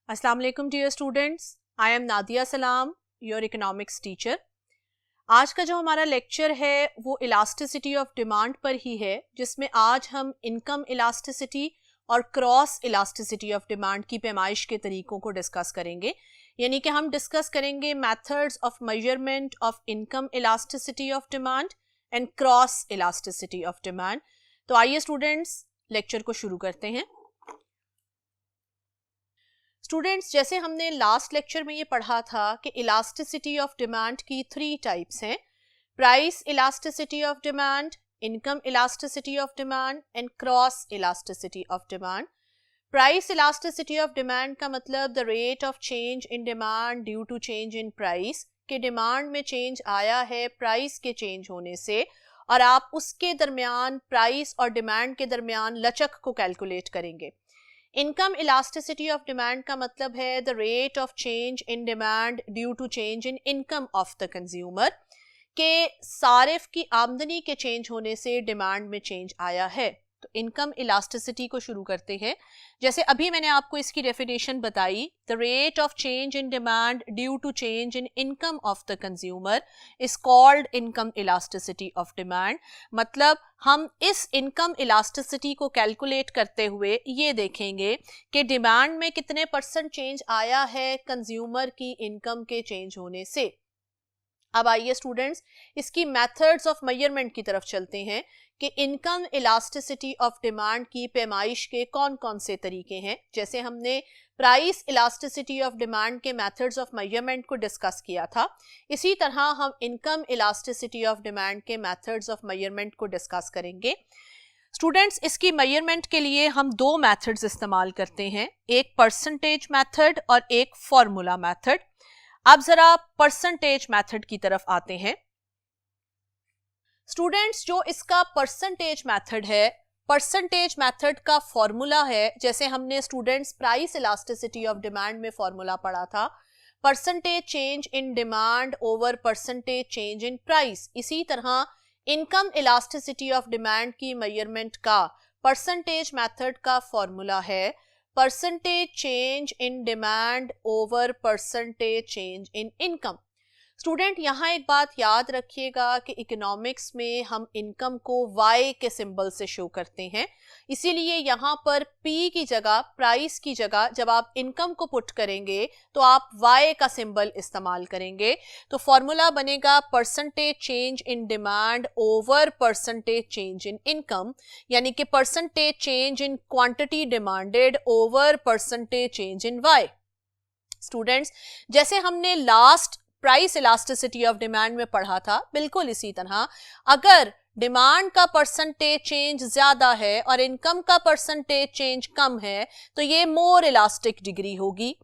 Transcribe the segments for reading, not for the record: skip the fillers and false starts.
अस्सलाम वालेकुम dear students, I am Nadia Salam, your economics teacher. आज का जो हमारा लेक्चर है वो इलास्टिसिटी ऑफ डिमांड पर ही है, जिसमें आज हम इनकम इलास्टिसिटी और क्रॉस इलास्टिसिटी ऑफ डिमांड की पैमाइश के तरीकों को डिस्कस करेंगे। यानी कि हम डिस्कस करेंगे methods of measurement of income elasticity of demand and cross elasticity of demand. तो आइए स्टूडेंट्स, लेक्चर को शुरू करते हैं। स्टूडेंट्स, जैसे हमने लास्ट लेक्चर में ये पढ़ा था कि इलास्टिसिटी ऑफ डिमांड की 3 टाइप्स हैं: price elasticity of demand, income elasticity of demand and cross elasticity of demand. Price elasticity of demand का मतलब the rate of change in demand due to change in price, कि demand में change आया है price के change होने से, और आप उसके दरमियान प्राइस और डिमांड के दरमियान लचक को कैलकुलेट करेंगे। इनकम इलास्टिसिटी ऑफ डिमांड का मतलब है the rate of change in demand due to change in income of the consumer, के सारिफ की आमदनी के चेंज होने से डिमांड में चेंज आया है। तो इनकम इलास्टिसिटी को शुरू करते हैं। जैसे अभी मैंने आपको इसकी डेफिनेशन बताई, the rate of change in demand due to change in income of the consumer is called income elasticity of demand. मतलब हम इस इनकम इलास्टिसिटी को कैलकुलेट करते हुए ये देखेंगे कि डिमांड में कितने % चेंज आया है कंज्यूमर की इनकम के चेंज होने से। अब आइए स्टूडेंट्स, इसकी मेथड्स ऑफ मेजरमेंट की तरफ चलते हैं कि इनकम इलास्टिसिटी ऑफ डिमांड की पैमाइश के कौन कौन से तरीके हैं। जैसे हमने प्राइस इलास्टिसिटी ऑफ डिमांड के मेथड्स ऑफ मेजरमेंट को डिस्कस किया था, इसी तरह हम इनकम इलास्टिसिटी ऑफ डिमांड के मेथड्स ऑफ मेजरमेंट को डिस्कस करेंगे। स्टूडेंट्स, इसकी मेजरमेंट के लिए हम 2 मेथड्स इस्तेमाल करते हैं, एक परसेंटेज मेथड और एक फॉर्मूला मेथड। अब जरा परसेंटेज मेथड की तरफ आते हैं। स्टूडेंट्स, जो इसका परसेंटेज मेथड है, परसेंटेज मेथड का फॉर्मूला है, जैसे हमने students price elasticity of demand में फॉर्मूला पढ़ा था, percentage change in demand over percentage change in price. इसी तरह इनकम इलास्टिसिटी ऑफ डिमांड की मेजरमेंट का परसेंटेज मेथड का फॉर्मूला है percentage change in demand over percentage change in income. Student, यहाँ एक बात याद रखिएगा कि इकोनॉमिक्स में हम इनकम को Y के सिंबल से शो करते हैं, इसीलिए यहाँ पर P की जगह, प्राइस की जगह जब आप इनकम को पुट करेंगे तो आप Y का सिंबल इस्तेमाल करेंगे। तो फॉर्मूला बनेगा percentage change in demand over percentage change in income, यानी कि percentage change in quantity demanded over percentage change in Y। Students, जैसे हमने last price elasticity of demand में पढ़ा था, बिल्कुल इसी तरह अगर डिमांड का परसेंटेज चेंज ज्यादा है और इनकम का परसेंटेज चेंज कम है तो ये मोर इलास्टिक डिग्री होगी।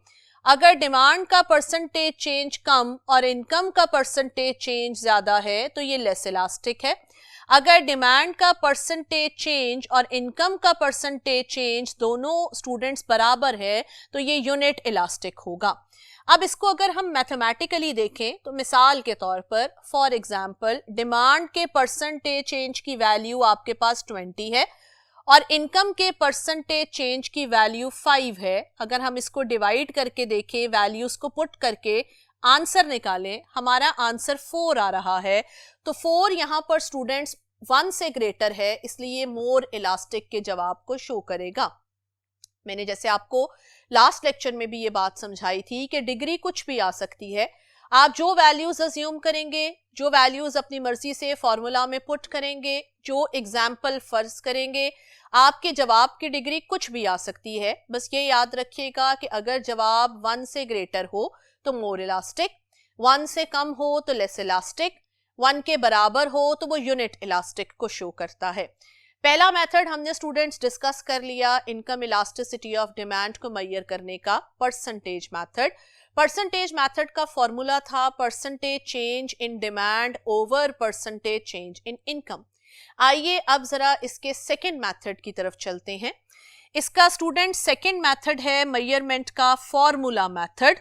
अगर डिमांड का परसेंटेज चेंज कम और इनकम का परसेंटेज चेंज ज्यादा है तो ये लेस इलास्टिक है। अगर डिमांड का परसेंटेज चेंज और इनकम का परसेंटेज चेंज दोनों स्टूडेंट्स बराबर है तो ये यूनिट इलास्टिक होगा। अब इसको अगर हम मैथमेटिकली देखें तो मिसाल के तौर पर, फॉर एग्जांपल, डिमांड के परसेंटेज चेंज की वैल्यू आपके पास 20 है और इनकम के परसेंटेज चेंज की वैल्यू 5 है। अगर हम इसको डिवाइड करके देखें, वैल्यूज को पुट करके आंसर निकालें, हमारा आंसर 4 आ रहा है। तो 4 यहाँ पर स्टूडेंट्स 1 से ग्रेटर है, इसलिए मोर इलास्टिक के जवाब को शो करेगा। मैंने जैसे आपको लास्ट लेक्चर में भी ये बात समझाई थी कि डिग्री कुछ भी आ सकती है। आप जो वैल्यूज अज्यूम करेंगे, जो वैल्यूज अपनी मर्जी से फॉर्मूला में पुट करेंगे, जो एग्जाम्पल फर्ज करेंगे, आपके जवाब की डिग्री कुछ भी आ सकती है। बस ये याद रखिएगा कि अगर जवाब 1 से ग्रेटर हो तो मोर इलास्टिक, 1 से कम हो तो लेस इलास्टिक, 1 के बराबर हो तो वो यूनिट इलास्टिक को शो करता है। पहला मेथड हमने स्टूडेंट्स डिस्कस कर लिया, इनकम इलास्टिसिटी ऑफ डिमांड को मेजर करने का परसेंटेज मेथड। परसेंटेज मेथड का फॉर्मूला था percentage change in demand over percentage change in income. आइए अब जरा इसके सेकंड मेथड की तरफ चलते हैं। इसका स्टूडेंट सेकंड मेथड है मेजरमेंट का फॉर्मूला मेथड।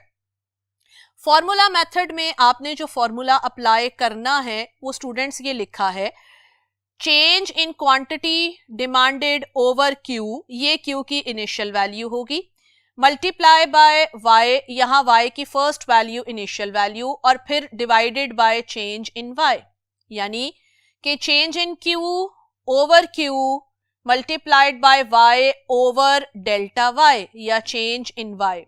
फॉर्मूला मेथड में आपने जो फॉर्मूला अप्लाई करना है वो स्टूडेंट्स ये लिखा है, change in quantity demanded over Q, ये क्यू की इनिशियल वैल्यू होगी, मल्टीप्लाई बाय y, यहाँ y की फर्स्ट वैल्यू इनिशियल वैल्यू और फिर divided by change in y, यानी कि change in q over q multiplied by y over delta y या चेंज इन y।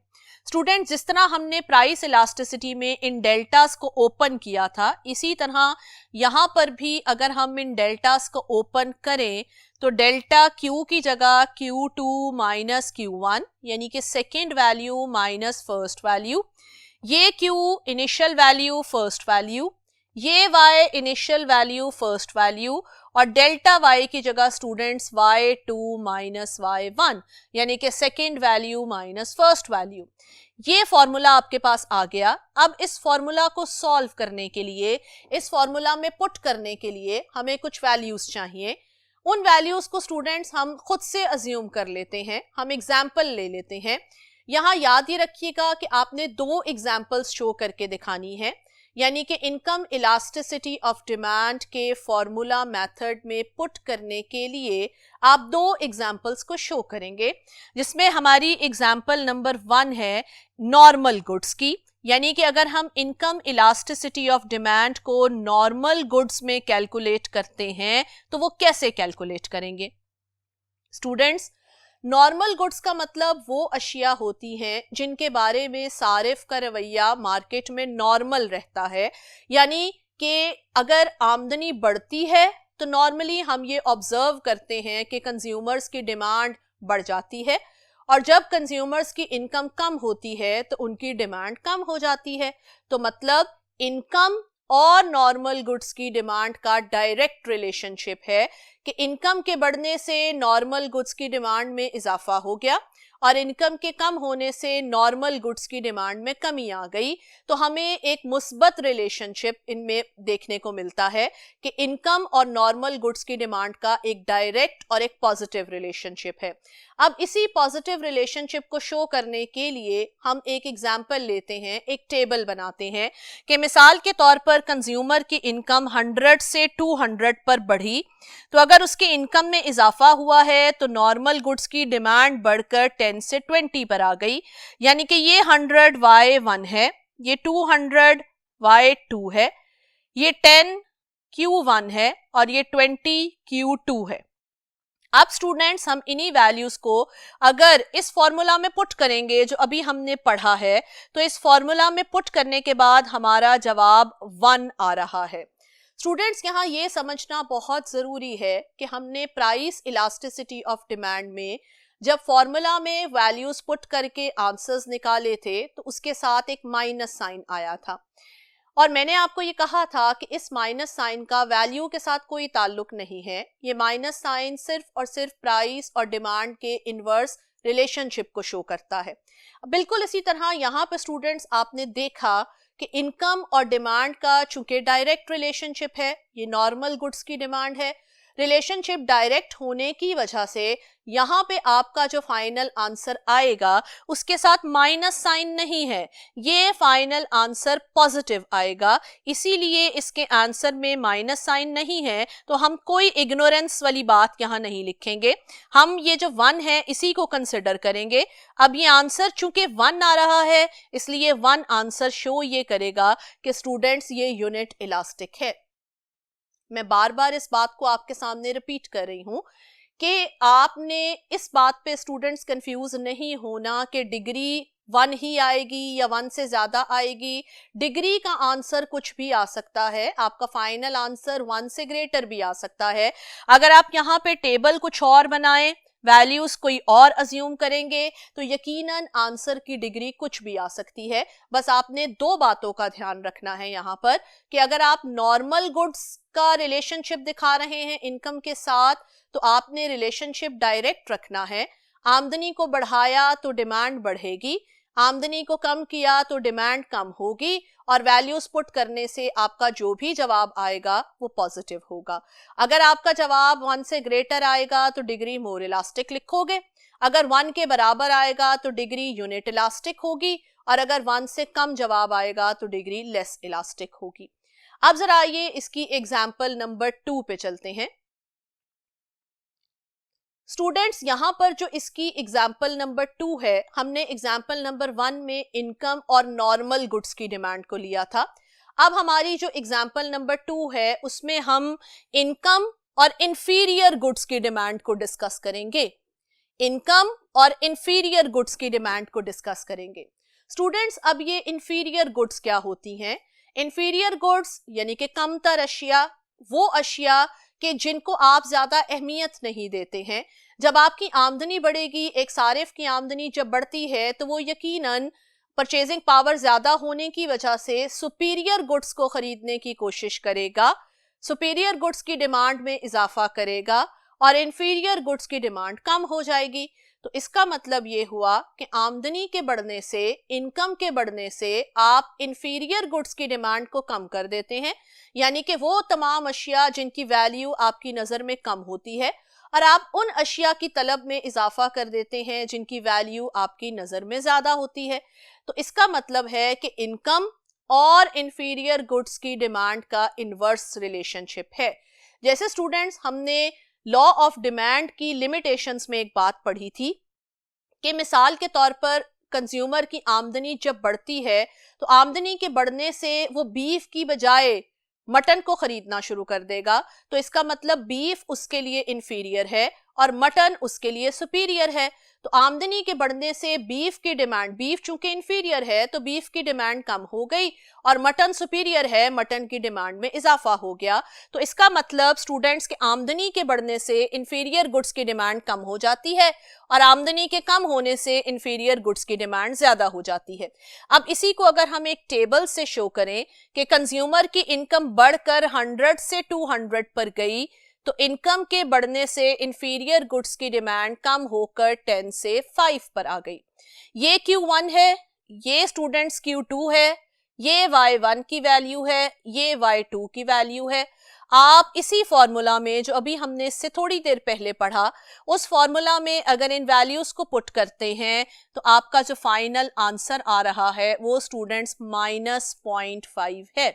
स्टूडेंट, जिस तरह हमने प्राइस इलास्टिसिटी में इन डेल्टास को ओपन किया था, इसी तरह यहाँ पर भी अगर हम इन डेल्टास को ओपन करें तो डेल्टा Q की जगह Q2 माइनस Q1 यानी कि second value minus first value, ये Q initial value first value, ये Y initial value first value और डेल्टा Y की जगह स्टूडेंट्स Y2 माइनस Y1 यानी कि second value minus first value. ये फॉर्मूला आपके पास आ गया। अब इस फॉर्मूला को सॉल्व करने के लिए, इस फॉर्मूला में पुट करने के लिए हमें कुछ वैल्यूज चाहिए। उन वैल्यूज को स्टूडेंट्स हम खुद से अज्यूम कर लेते हैं, हम एग्जाम्पल ले लेते हैं। यहाँ याद ही रखिएगा कि आपने दो एग्जाम्पल्स शो करके दिखानी है, यानी कि इनकम इलास्टिसिटी ऑफ डिमांड के फॉर्मूला मेथड में पुट करने के लिए आप दो एग्जाम्पल्स को शो करेंगे, जिसमें हमारी एग्जाम्पल नंबर 1 है नॉर्मल गुड्स की, यानी कि अगर हम इनकम इलास्टिसिटी ऑफ डिमांड को नॉर्मल गुड्स में कैलकुलेट करते हैं तो वो कैसे कैलकुलेट करेंगे। स्टूडेंट्स, नॉर्मल गुड्स का मतलब वो अशिया होती हैं जिनके बारे में सारिफ का रवैया मार्केट में नॉर्मल रहता है, यानी कि अगर आमदनी बढ़ती है तो नॉर्मली हम ये ऑब्जर्व करते हैं कि कंज्यूमर्स की डिमांड बढ़ जाती है और जब कंज्यूमर्स की इनकम कम होती है तो उनकी डिमांड कम हो जाती है। तो मतलब इनकम और नॉर्मल गुड्स की डिमांड का डायरेक्ट रिलेशनशिप है कि इनकम के बढ़ने से नॉर्मल गुड्स की डिमांड में इजाफा हो गया और इनकम के कम होने से नॉर्मल गुड्स की डिमांड में कमी आ गई। तो हमें एक मुस्बत रिलेशनशिप इनमें देखने को मिलता है कि इनकम और नॉर्मल गुड्स की डिमांड का एक डायरेक्ट और एक पॉजिटिव रिलेशनशिप है। अब इसी पॉजिटिव रिलेशनशिप को शो करने के लिए हम एक एग्जाम्पल लेते हैं, एक टेबल बनाते हैं कि मिसाल के तौर पर कंज्यूमर की इनकम 100 से 200 पर बढ़ी, तो अगर उसकी इनकम में इजाफा हुआ है तो नॉर्मल गुड्स की डिमांड बढ़कर 10 से 20 पर आ गई, यानी कि ये 100 Y1 है, ये 200 Y2 है, ये 10 Q1 है और ये 20 Q2 है। अब स्टूडेंट्स, हम इन्हीं वैल्यूज को अगर इस फॉर्मूला में पुट करेंगे जो अभी हमने पढ़ा है, तो इस फॉर्मूला में पुट करने के बाद हमारा जवाब 1 आ रहा है। स्टूडेंट्स, यहाँ ये समझना बहुत ज़रूरी है कि हमने प्राइस इलास्टिसिटी ऑफ डिमांड में जब फॉर्मूला में वैल्यूज पुट करके आंसर्स निकाले थे तो उसके साथ एक माइनस साइन आया था और मैंने आपको ये कहा था कि इस माइनस साइन का वैल्यू के साथ कोई ताल्लुक नहीं है। ये माइनस साइन सिर्फ और सिर्फ प्राइस और डिमांड के इनवर्स रिलेशनशिप को शो करता है। बिल्कुल इसी तरह यहाँ पे स्टूडेंट्स आपने देखा कि इनकम और डिमांड का चूंकि डायरेक्ट रिलेशनशिप है, ये नॉर्मल गुड्स की डिमांड है, रिलेशनशिप डायरेक्ट होने की वजह से यहाँ पे आपका जो फाइनल आंसर आएगा उसके साथ माइनस साइन नहीं है, ये फाइनल आंसर पॉजिटिव आएगा, इसीलिए इसके आंसर में माइनस साइन नहीं है। तो हम कोई इग्नोरेंस वाली बात यहाँ नहीं लिखेंगे, हम ये जो 1 है इसी को कंसिडर करेंगे। अब ये आंसर चूंकि 1 आ रहा है इसलिए 1 आंसर शो ये करेगा कि स्टूडेंट्स ये यूनिट इलास्टिक है। मैं बार बार इस बात को आपके सामने रिपीट कर रही हूं कि आपने इस बात पे स्टूडेंट्स कंफ्यूज नहीं होना कि डिग्री 1 ही आएगी या 1 से ज्यादा आएगी। डिग्री का आंसर कुछ भी आ सकता है, आपका फाइनल आंसर 1 से ग्रेटर भी आ सकता है। अगर आप यहाँ पे टेबल कुछ और बनाएं, वैल्यूज कोई और अज्यूम करेंगे तो यकीनन आंसर की डिग्री कुछ भी आ सकती है। बस आपने दो बातों का ध्यान रखना है यहाँ पर कि अगर आप नॉर्मल गुड्स का रिलेशनशिप दिखा रहे हैं इनकम के साथ तो आपने रिलेशनशिप डायरेक्ट रखना है। आमदनी को बढ़ाया तो डिमांड बढ़ेगी, आमदनी को कम किया तो डिमांड कम होगी और वैल्यूज पुट करने से आपका जो भी जवाब आएगा वो पॉजिटिव होगा। अगर आपका जवाब 1 से ग्रेटर आएगा तो डिग्री मोर इलास्टिक लिखोगे, अगर 1 के बराबर आएगा तो डिग्री यूनिट इलास्टिक होगी और अगर 1 से कम जवाब आएगा तो डिग्री लेस इलास्टिक होगी। अब जरा आइए इसकी एग्जाम्पल नंबर 2 पे चलते हैं। स्टूडेंट्स यहाँ पर जो इसकी एग्जाम्पल नंबर 2 है, हमने एग्जाम्पल नंबर 1 में इनकम और नॉर्मल गुड्स की डिमांड को लिया था। अब हमारी जो एग्जाम्पल नंबर 2 है उसमें हम इनकम और इंफीरियर गुड्स की डिमांड को डिस्कस करेंगे। इनकम और इंफीरियर गुड्स की डिमांड को डिस्कस करेंगे। स्टूडेंट्स, अब ये इंफीरियर गुड्स क्या होती हैं? इंफीरियर गुड्स यानी कि कमतर अशिया, वो अशिया कि जिनको आप ज्यादा अहमियत नहीं देते हैं। जब आपकी आमदनी बढ़ेगी, एक सारिफ की आमदनी जब बढ़ती है तो वो यकीनन परचेजिंग पावर ज्यादा होने की वजह से सुपीरियर गुड्स को खरीदने की कोशिश करेगा, सुपीरियर गुड्स की डिमांड में इजाफा करेगा और इंफीरियर गुड्स की डिमांड कम हो जाएगी। तो इसका मतलब ये हुआ कि आमदनी के बढ़ने से, इनकम के बढ़ने से आप इंफीरियर गुड्स की डिमांड को कम कर देते हैं, यानी कि वो तमाम अशिया जिनकी वैल्यू आपकी नज़र में कम होती है और आप उन अशिया की तलब में इजाफा कर देते हैं जिनकी वैल्यू आपकी नज़र में ज़्यादा होती है। तो इसका मतलब है कि इनकम और इंफीरियर गुड्स की डिमांड का इन्वर्स रिलेशनशिप है। जैसे स्टूडेंट्स, हमने लॉ ऑफ डिमांड की लिमिटेशंस में एक बात पढ़ी थी कि मिसाल के तौर पर कंज्यूमर की आमदनी जब बढ़ती है तो आमदनी के बढ़ने से वो बीफ की बजाय मटन को खरीदना शुरू कर देगा। तो इसका मतलब बीफ उसके लिए इंफीरियर है और मटन उसके लिए सुपीरियर है। तो आमदनी के बढ़ने से बीफ की डिमांड, बीफ चूंकि इंफीरियर है तो बीफ की डिमांड कम हो गई और मटन सुपीरियर है, मटन की डिमांड में इजाफा हो गया। तो इसका मतलब स्टूडेंट्स के आमदनी के बढ़ने से इंफीरियर गुड्स की डिमांड कम हो जाती है और आमदनी के कम होने से इंफीरियर गुड्स की डिमांड ज्यादा हो जाती है। अब इसी को अगर हम एक टेबल से शो करें कि कंज्यूमर की इनकम बढ़कर 100 से 200 पर गई तो इनकम के बढ़ने से इंफीरियर गुड्स की डिमांड कम होकर 10 से 5 पर आ गई। ये Q1 है, ये स्टूडेंट्स Q2 है, ये Y1 की वैल्यू है, ये Y2 की वैल्यू है। आप इसी फॉर्मूला में जो अभी हमने इससे थोड़ी देर पहले पढ़ा, उस फॉर्मूला में अगर इन वैल्यूज को पुट करते हैं तो आपका जो फाइनल आंसर आ रहा है वो स्टूडेंट्स -0.5 है।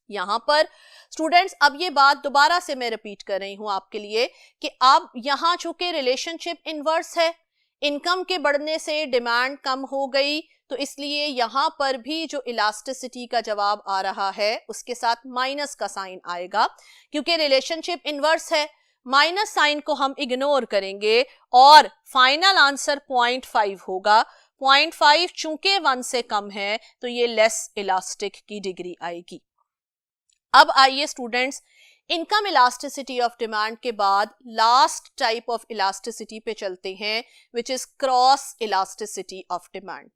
यहां पर स्टूडेंट्स, अब ये बात दोबारा से मैं रिपीट कर रही हूं आपके लिए कि अब यहां चूंकि रिलेशनशिप इनवर्स है, इनकम के बढ़ने से डिमांड कम हो गई, तो इसलिए यहां पर भी जो इलास्टिसिटी का जवाब आ रहा है उसके साथ माइनस का साइन आएगा, क्योंकि रिलेशनशिप इनवर्स है। माइनस साइन को हम इग्नोर करेंगे और फाइनल आंसर 0.5 होगा। 0.5 चूंकि 1 से कम है तो ये लेस इलास्टिक की डिग्री आएगी। अब आइए students, income elasticity of demand के बाद लास्ट टाइप ऑफ इलास्टिसिटी पे चलते हैं, which is cross elasticity of demand.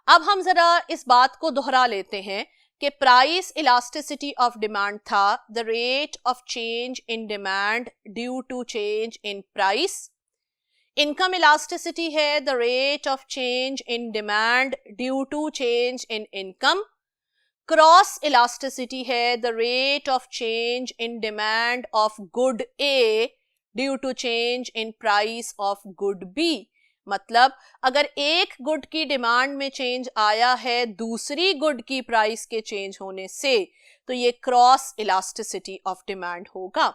अब हम जरा इस बात को दोहरा लेते हैं कि प्राइस इलास्टिसिटी ऑफ डिमांड था the rate of change in demand due to change in price. Income elasticity है the rate of change in demand due to change in income. Cross elasticity है the rate of change in demand of good A due to change in price of good B. मतलब अगर एक good की demand में change आया है दूसरी good की प्राइस के चेंज होने से, तो ये क्रॉस इलास्टिसिटी ऑफ डिमांड होगा।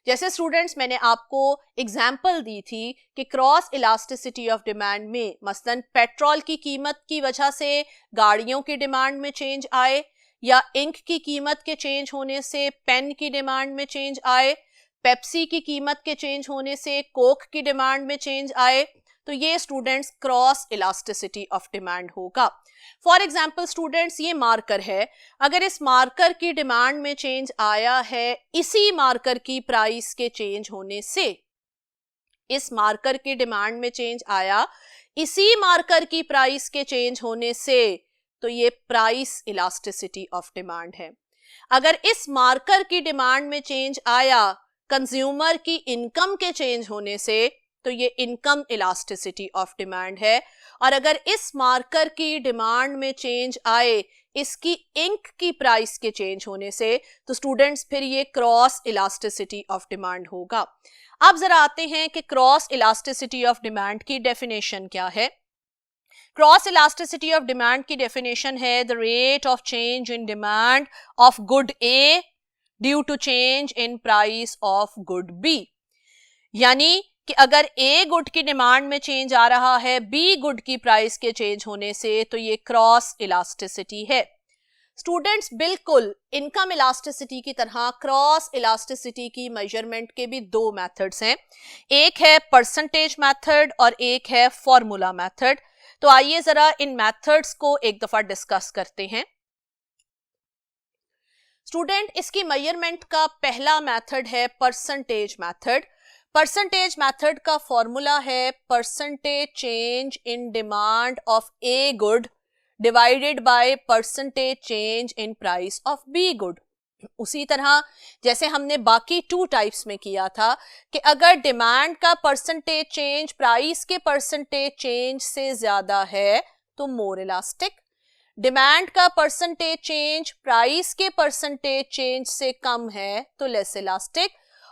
जैसे स्टूडेंट्स, मैंने आपको एग्जाम्पल दी थी कि क्रॉस इलास्टिसिटी ऑफ डिमांड में मसलन पेट्रोल की कीमत की वजह से गाड़ियों की डिमांड में चेंज आए, या इंक की कीमत के चेंज होने से पेन की डिमांड में चेंज आए, पेप्सी की कीमत के चेंज होने से कोक की डिमांड में चेंज आए, तो ये students cross elasticity of demand होगा। फॉर एग्जाम्पल स्टूडेंट्स, ये मार्कर है, अगर इस मार्कर की डिमांड में चेंज आया है इसी मार्कर की प्राइस के चेंज होने से, इस मार्कर की डिमांड में चेंज आया इसी मार्कर की प्राइस के चेंज होने से, तो ये प्राइस इलास्टिसिटी ऑफ डिमांड है। अगर इस मार्कर की डिमांड में चेंज आया कंज्यूमर की इनकम के चेंज होने से, तो ये इनकम इलास्टिसिटी ऑफ डिमांड है। और अगर इस मार्कर की डिमांड में चेंज आए इसकी इंक की प्राइस के चेंज होने से, तो स्टूडेंट्स फिर ये क्रॉस इलास्टिसिटी ऑफ डिमांड होगा। अब जरा आते हैं कि क्रॉस इलास्टिसिटी ऑफ डिमांड की डेफिनेशन क्या है। क्रॉस इलास्टिसिटी ऑफ डिमांड की डेफिनेशन है the rate of change in demand of good A due to change in price of good B. यानी कि अगर ए गुड की डिमांड में चेंज आ रहा है बी गुड की प्राइस के चेंज होने से, तो ये क्रॉस इलास्टिसिटी है। स्टूडेंट्स, बिल्कुल इनकम इलास्टिसिटी की तरह क्रॉस इलास्टिसिटी की मेजरमेंट के भी दो मेथड्स हैं, एक है परसेंटेज मेथड और एक है फॉर्मूला मेथड। तो आइए जरा इन मेथड्स को एक दफा डिस्कस करते हैं। स्टूडेंट, इसकी मेजरमेंट का पहला मेथड है परसेंटेज मेथड। परसेंटेज मेथड का फॉर्मूला है percentage change in demand of a good divided by percentage change in price of be good. उसी तरह जैसे हमने बाकी टू टाइप्स में किया था कि अगर डिमांड का परसेंटेज चेंज प्राइस के परसेंटेज चेंज से ज्यादा है तो मोर इलास्टिक, डिमांड का परसेंटेज चेंज प्राइस के परसेंटेज चेंज से कम है तो लेस इलास्टिक,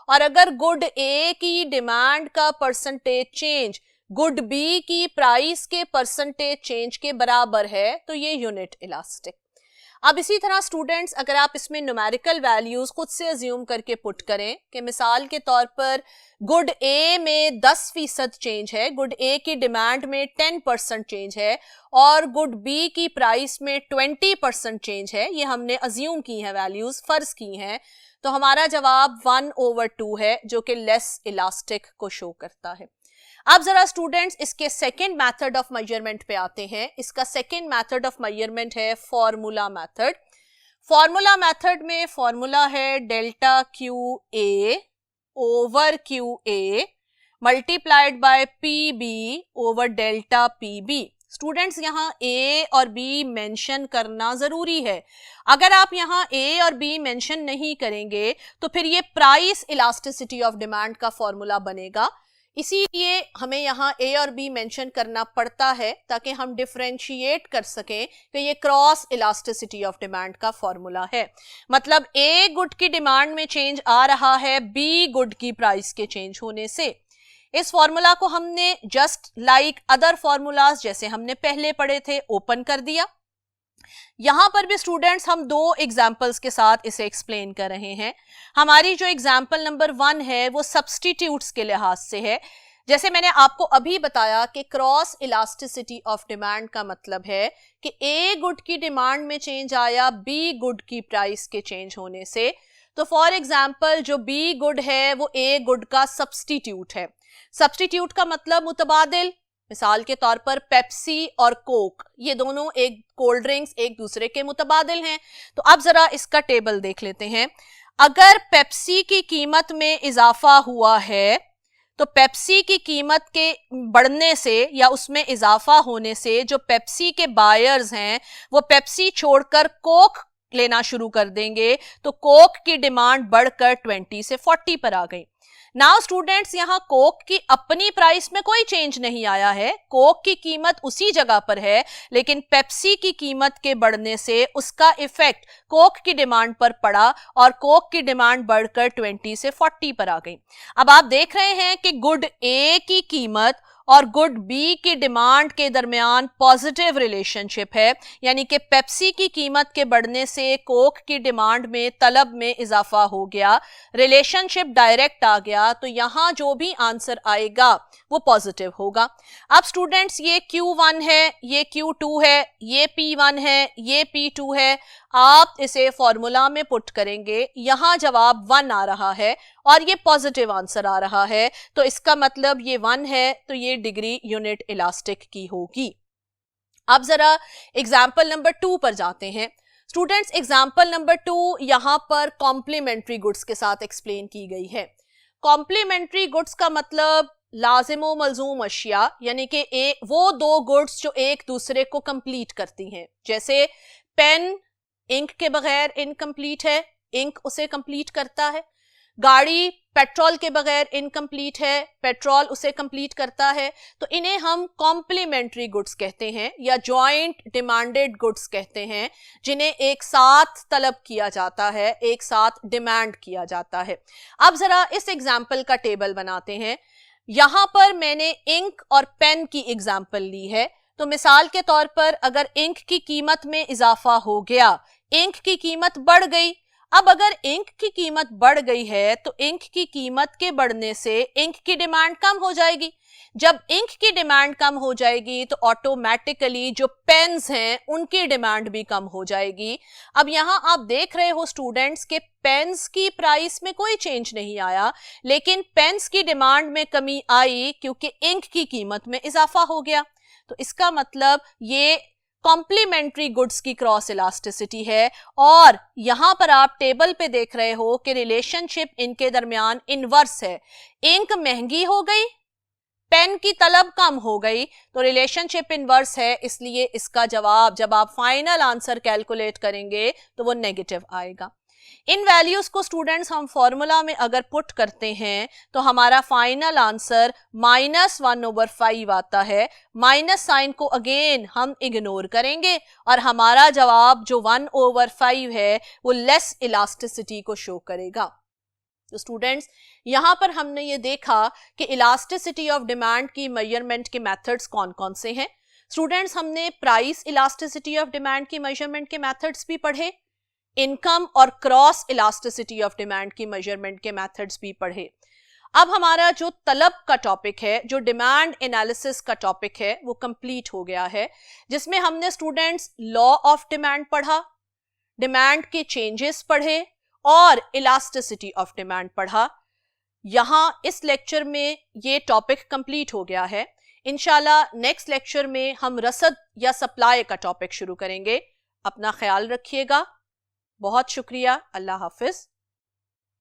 और अगर गुड ए की डिमांड का परसेंटेज चेंज गुड बी की प्राइस के परसेंटेज चेंज के बराबर है तो ये यूनिट इलास्टिक। अब इसी तरह स्टूडेंट्स, अगर आप इसमें न्यूमेरिकल वैल्यूज खुद से अज्यूम करके पुट करें कि मिसाल के तौर पर गुड ए में 10% चेंज है, गुड ए की डिमांड में 10% चेंज है और गुड बी की प्राइस में 20% चेंज है, ये हमने अज्यूम की है वैल्यूज, फर्ज की हैं, तो हमारा जवाब 1/2 है जो कि लेस इलास्टिक को शो करता है। अब जरा स्टूडेंट्स इसके सेकेंड मेथड ऑफ मेजरमेंट पे आते हैं। इसका सेकेंड मेथड ऑफ मेजरमेंट है फॉर्मूला मेथड। फॉर्मूला मेथड में फॉर्मूला है delta Q A over Q A multiplied by P B over delta P B. Students, यहाँ ए और बी मेंशन करना जरूरी है। अगर आप यहाँ ए और बी मेंशन नहीं करेंगे तो फिर ये प्राइस इलास्टिसिटी ऑफ डिमांड का फॉर्मूला बनेगा। इसीलिए हमें यहाँ ए और बी मेंशन करना पड़ता है ताकि हम डिफरेंशिएट कर सकें कि ये क्रॉस इलास्टिसिटी ऑफ डिमांड का फॉर्मूला है। मतलब ए गुड की डिमांड में चेंज आ रहा है बी गुड की प्राइस के चेंज होने से। इस फॉर्मूला को हमने जस्ट लाइक अदर फॉर्मूलाज जैसे हमने पहले पढ़े थे ओपन कर दिया। यहां पर भी स्टूडेंट्स हम दो एग्जाम्पल्स के साथ इसे एक्सप्लेन कर रहे हैं। हमारी जो एग्जाम्पल नंबर 1 है वो सब्स्टिट्यूट्स के लिहाज से है। जैसे मैंने आपको अभी बताया कि क्रॉस इलास्टिसिटी ऑफ डिमांड का मतलब है कि ए गुड की डिमांड में चेंज आया बी गुड की प्राइस के चेंज होने से। तो फॉर एग्जाम्पल जो बी गुड है वो ए गुड का सब्स्टिट्यूट है। सब्स्टिट्यूट का मतलब मुतबादिल। मिसाल के तौर पर पेप्सी और कोक, ये दोनों एक कोल्ड ड्रिंक्स एक दूसरे के मुतबादिल हैं। तो अब जरा इसका टेबल देख लेते हैं। अगर पेप्सी की कीमत में इजाफा हुआ है तो पेप्सी की कीमत के बढ़ने से या उसमें इजाफा होने से जो पेप्सी के बायर्स हैं वो पेप्सी छोड़कर कोक लेना शुरू कर देंगे, तो कोक की डिमांड बढ़कर 20 से 40 पर आ गई। नाउ स्टूडेंट्स, यहाँ कोक की अपनी प्राइस में कोई चेंज नहीं आया है, कोक की कीमत उसी जगह पर है, लेकिन पेप्सी की कीमत के बढ़ने से उसका इफेक्ट कोक की डिमांड पर पड़ा और कोक की डिमांड बढ़कर 20 से 40 पर आ गई। अब आप देख रहे हैं कि गुड ए की कीमत और गुड बी की डिमांड के दरमियान पॉजिटिव रिलेशनशिप है, यानी कि पेप्सी की कीमत के बढ़ने से कोक की डिमांड में तलब में इजाफा हो गया, रिलेशनशिप डायरेक्ट आ गया, तो यहां जो भी आंसर आएगा वो पॉजिटिव होगा। अब स्टूडेंट्स, ये Q1 है, ये Q2 है, ये P1 है, ये P2 है। आप इसे फॉर्मूला में पुट करेंगे, यहां जवाब 1 आ रहा है और ये पॉजिटिव आंसर आ रहा है, तो इसका मतलब ये 1 है, तो ये डिग्री यूनिट इलास्टिक की होगी। अब जरा एग्जाम्पल नंबर 2 पर जाते हैं। स्टूडेंट्स, एग्जाम्पल नंबर 2 यहां पर कॉम्प्लीमेंट्री गुड्स के साथ एक्सप्लेन की गई है। कॉम्प्लीमेंट्री गुड्स का मतलब लाजिमो मलजूम अशिया, यानी कि वो दो गुड्स जो एक दूसरे को कंप्लीट करती हैं। जैसे पेन इंक के बगैर इनकम्प्लीट है, इंक उसे कंप्लीट करता है। गाड़ी पेट्रोल के बगैर इनकम्प्लीट है, पेट्रोल उसे कंप्लीट करता है। तो इन्हें हम कॉम्प्लीमेंट्री गुड्स कहते हैं या जॉइंट डिमांडेड गुड्स कहते हैं, जिन्हें एक साथ तलब किया जाता है, एक साथ डिमांड किया जाता है। अब जरा इस एग्जाम्पल का टेबल बनाते हैं। यहां पर मैंने इंक और पेन की एग्जाम्पल ली है। तो मिसाल के तौर पर अगर इंक की कीमत में इजाफा हो गया, इंक की कीमत बढ़ गई। अब अगर इंक की कीमत बढ़ गई है तो इंक की कीमत के बढ़ने से इंक की डिमांड कम हो जाएगी। जब इंक की डिमांड कम हो जाएगी तो ऑटोमेटिकली जो पेन्स हैं उनकी डिमांड भी कम हो जाएगी। अब यहां आप देख रहे हो स्टूडेंट्स के पेन्स की प्राइस में कोई चेंज नहीं आया, लेकिन पेन्स की डिमांड में कमी आई क्योंकि इंक की कीमत में इजाफा हो गया। तो इसका मतलब ये कॉम्प्लीमेंट्री गुड्स की क्रॉस इलास्टिसिटी है। और यहां पर आप टेबल पे देख रहे हो कि रिलेशनशिप इनके दरमियान इनवर्स है। इंक महंगी हो गई, पेन की तलब कम हो गई, तो रिलेशनशिप इनवर्स है, इसलिए इसका जवाब जब आप फाइनल आंसर कैलकुलेट करेंगे तो वो नेगेटिव आएगा। इन वैल्यूज को स्टूडेंट्स हम फॉर्मूला में अगर पुट करते हैं तो हमारा फाइनल आंसर -1/5 आता है। माइनस साइन को अगेन हम इग्नोर करेंगे और हमारा जवाब जो 1/5 है वो लेस इलास्टिसिटी को शो करेगा। तो स्टूडेंट्स यहां पर हमने ये देखा कि इलास्टिसिटी ऑफ डिमांड की मेजरमेंट के मेथड्स कौन कौन से हैं। स्टूडेंट्स हमने प्राइस इलास्टिसिटी ऑफ डिमांड की मेजरमेंट के मेथड्स भी पढ़े, इनकम और क्रॉस इलास्टिसिटी ऑफ डिमांड की मेजरमेंट के मेथड्स भी पढ़े। अब हमारा जो तलब का टॉपिक है, जो डिमांड एनालिसिस का टॉपिक है, वो कंप्लीट हो गया है, जिसमें हमने स्टूडेंट्स लॉ ऑफ डिमांड पढ़ा, डिमांड के चेंजेस पढ़े और इलास्टिसिटी ऑफ डिमांड पढ़ा। यहां इस लेक्चर में ये टॉपिक कंप्लीट हो गया है। इंशाल्लाह नेक्स्ट लेक्चर में हम रसद या सप्लाई का टॉपिक शुरू करेंगे। अपना ख्याल रखिएगा। बहुत शुक्रिया। अल्लाह हाफिज।